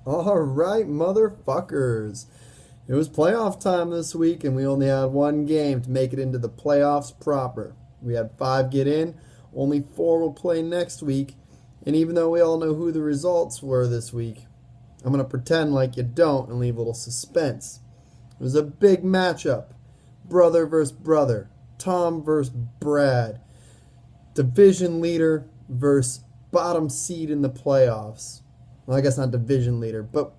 All right, motherfuckers. It was playoff time this week, and we only had one game to make it into the playoffs proper. We had five get in, only four will play next week, and even though we all know who the results were this week, I'm going to pretend like you don't and leave a little suspense. It was a big matchup. Brother versus brother. Tom versus Brad. Division leader versus bottom seed in the playoffs. Well, I guess not division leader, but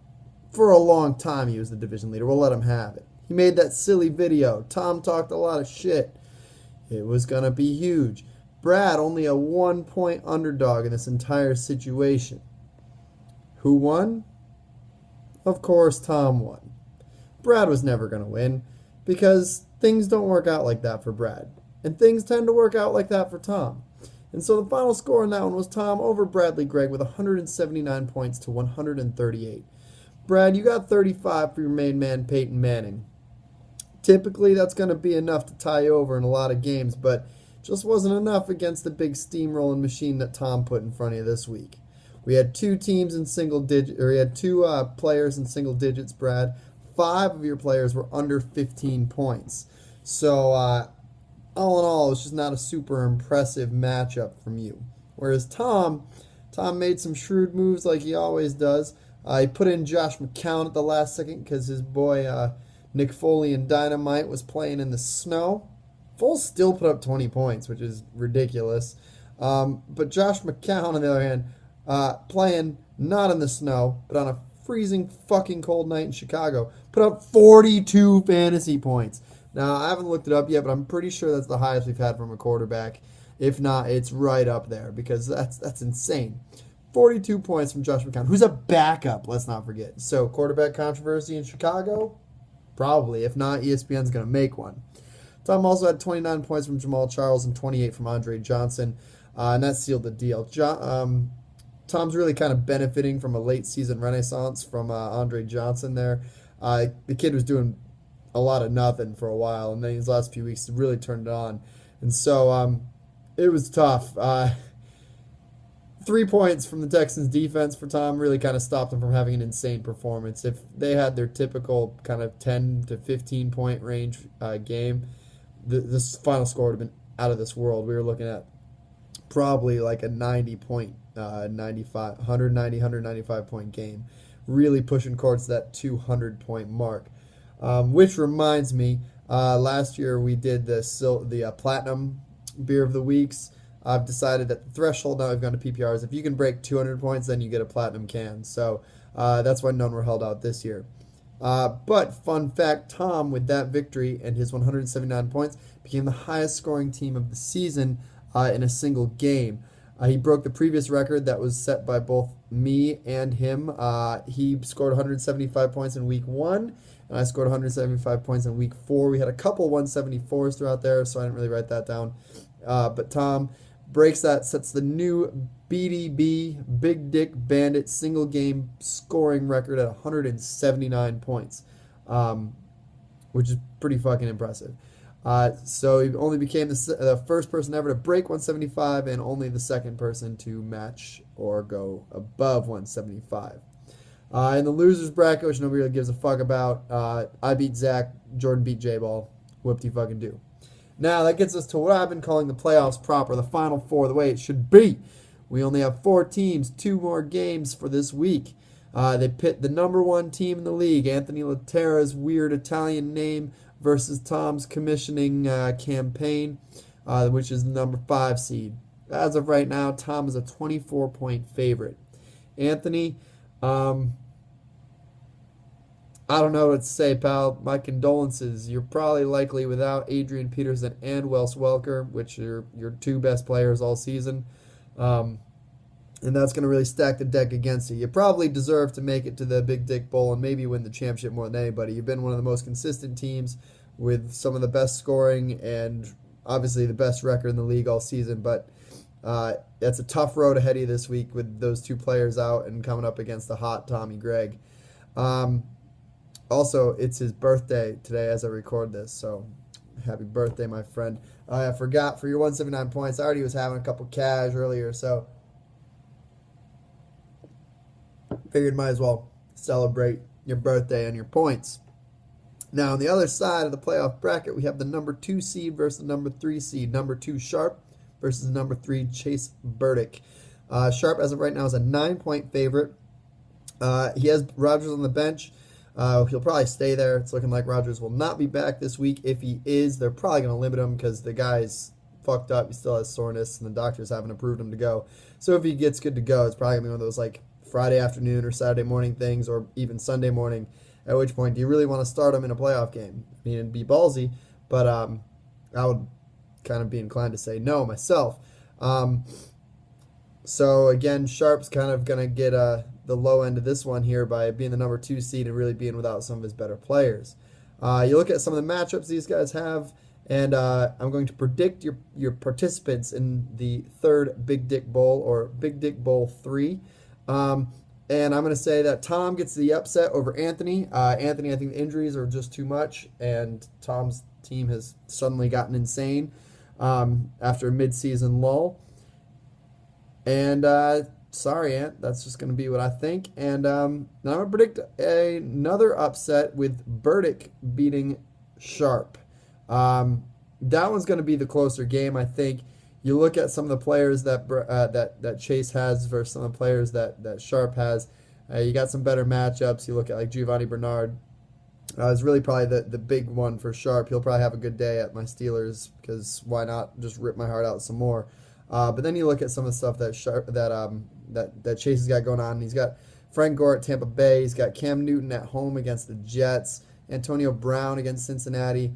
for a long time he was the division leader. We'll let him have it. He made that silly video. Tom talked a lot of shit. It was going to be huge. Brad, only a 1-point underdog in this entire situation. Who won? Of course, Tom won. Brad was never going to win because things don't work out like that for Brad. And things tend to work out like that for Tom. And so the final score in that one was Tom over Bradley Gregg with 179 points to 138. Brad, you got 35 for your main man, Peyton Manning. Typically, that's going to be enough to tie you over in a lot of games, but just wasn't enough against the big steamrolling machine that Tom put in front of you this week. We had two teams in single digit, or we had two players in single digits, Brad. 5 of your players were under 15 points. So, all in all, it was just not a super impressive matchup from you. Whereas Tom made some shrewd moves like he always does. He put in Josh McCown at the last second because his boy Nick Foley and Dynamite was playing in the snow. Foles still put up 20 points, which is ridiculous. But Josh McCown, on the other hand, playing not in the snow, but on a freezing fucking cold night in Chicago, put up 42 fantasy points. Now, I haven't looked it up yet, but I'm pretty sure that's the highest we've had from a quarterback. If not, it's right up there because that's insane. 42 points from Josh McCown, who's a backup, let's not forget. So, quarterback controversy in Chicago? Probably. If not, ESPN's going to make one. Tom also had 29 points from Jamal Charles and 28 from Andre Johnson, and that sealed the deal. Tom's really kind of benefiting from a late season renaissance from Andre Johnson there. The kid was doing a lot of nothing for a while, and then these last few weeks really turned it on. And so it was tough. 3 points from the Texans defense for Tom really kind of stopped him from having an insane performance. If they had their typical kind of 10 to 15 point range game, this final score would have been out of this world. We were looking at probably like a 195 point game, really pushing towards that 200 point mark. Which reminds me, last year we did the Platinum Beer of the Weeks. I've decided that the threshold now we've gone to PPR is if you can break 200 points, then you get a Platinum can. So that's why none were held out this year. But fun fact, Tom, with that victory and his 179 points, became the highest scoring team of the season in a single game. He broke the previous record that was set by both me and him. He scored 175 points in week 1, and I scored 175 points in week 4. We had a couple 174s throughout there, so I didn't really write that down. But Tom breaks that, sets the new BDB, Big Dick Bandit, single game scoring record at 179 points, which is pretty fucking impressive. So he only became the first person ever to break 175 and only the second person to match or go above 175. In the losers bracket, which nobody really gives a fuck about, I beat Zach, Jordan beat J-Ball. Whoop-de-fucking-do. Now, that gets us to what I've been calling the playoffs proper, the Final Four, the way it should be. We only have 4 teams, 2 more games for this week. They pit the number 1 team in the league, Anthony Laterra's weird Italian name, versus Tom's commissioning campaign, which is the number 5 seed. As of right now, Tom is a 24-point favorite. Anthony, I don't know what to say, pal. My condolences. You're probably likely without Adrian Peterson and Wes Welker, which are your 2 best players all season. And that's going to really stack the deck against you. You probably deserve to make it to the Big Dick Bowl and maybe win the championship more than anybody. You've been one of the most consistent teams with some of the best scoring and obviously the best record in the league all season. But that's a tough road ahead of you this week with those 2 players out and coming up against the hot Tommy Gregg. Also, it's his birthday today as I record this, so happy birthday, my friend. I forgot, for your 179 points, I already was having a couple cash earlier, so figured might as well celebrate your birthday and your points. Now, on the other side of the playoff bracket, we have the number 2 seed versus the number 3 seed. Number 2, Sharp, versus the number 3, Chase Burdick. Sharp, as of right now, is a 9-point favorite. He has Rogers on the bench. He'll probably stay there. It's looking like Rogers will not be back this week. If he is, they're probably going to limit him because the guy's fucked up. He still has soreness, and the doctors haven't approved him to go. So if he gets good to go, it's probably going to be one of those like Friday afternoon or Saturday morning things, or even Sunday morning. At which point, do you really want to start him in a playoff game? I mean, it'd be ballsy, but I would kind of be inclined to say no myself. So again, Sharp's kind of going to get the low end of this one here by being the number 2 seed and really being without some of his better players. You look at some of the matchups these guys have, and I'm going to predict your participants in the third Big Dick Bowl, or Big Dick Bowl 3. And I'm going to say that Tom gets the upset over Anthony. Anthony, I think the injuries are just too much, and Tom's team has suddenly gotten insane after a mid-season lull. And sorry, Ant, that's just going to be what I think. And now I'm going to predict another upset with Burdick beating Sharp. That one's going to be the closer game, I think. You look at some of the players that Chase has versus some of the players that Sharp has. You got some better matchups. You look at like Giovanni Bernard. Is really probably the big one for Sharp. He'll probably have a good day at my Steelers, because why not just rip my heart out some more. But then you look at some of the stuff that Chase has got going on. He's got Frank Gore at Tampa Bay. He's got Cam Newton at home against the Jets. Antonio Brown against Cincinnati.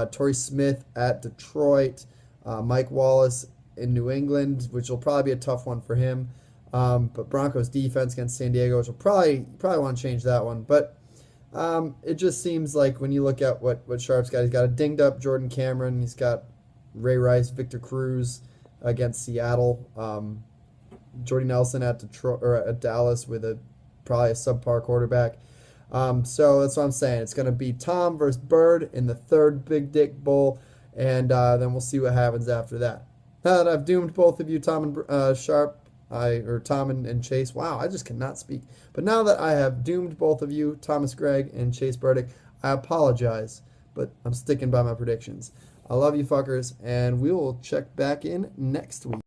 Torrey Smith at Detroit. Mike Wallace in New England, which will probably be a tough one for him. But Broncos defense against San Diego, which will probably want to change that one. But it just seems like when you look at what Sharp's got, he's got a dinged up Jordan Cameron. He's got Ray Rice, Victor Cruz against Seattle. Jordy Nelson at Detroit, or at Dallas, with probably a subpar quarterback. So that's what I'm saying. It's going to be Tom versus Bird in the third Big Dick Bowl. And then we'll see what happens after that. Now that I've doomed both of you, Tom and Sharp, or Tom and Chase. Wow, I just cannot speak. But now that I have doomed both of you, Thomas Gregg and Chase Burdick, I apologize, but I'm sticking by my predictions. I love you fuckers, and we will check back in next week.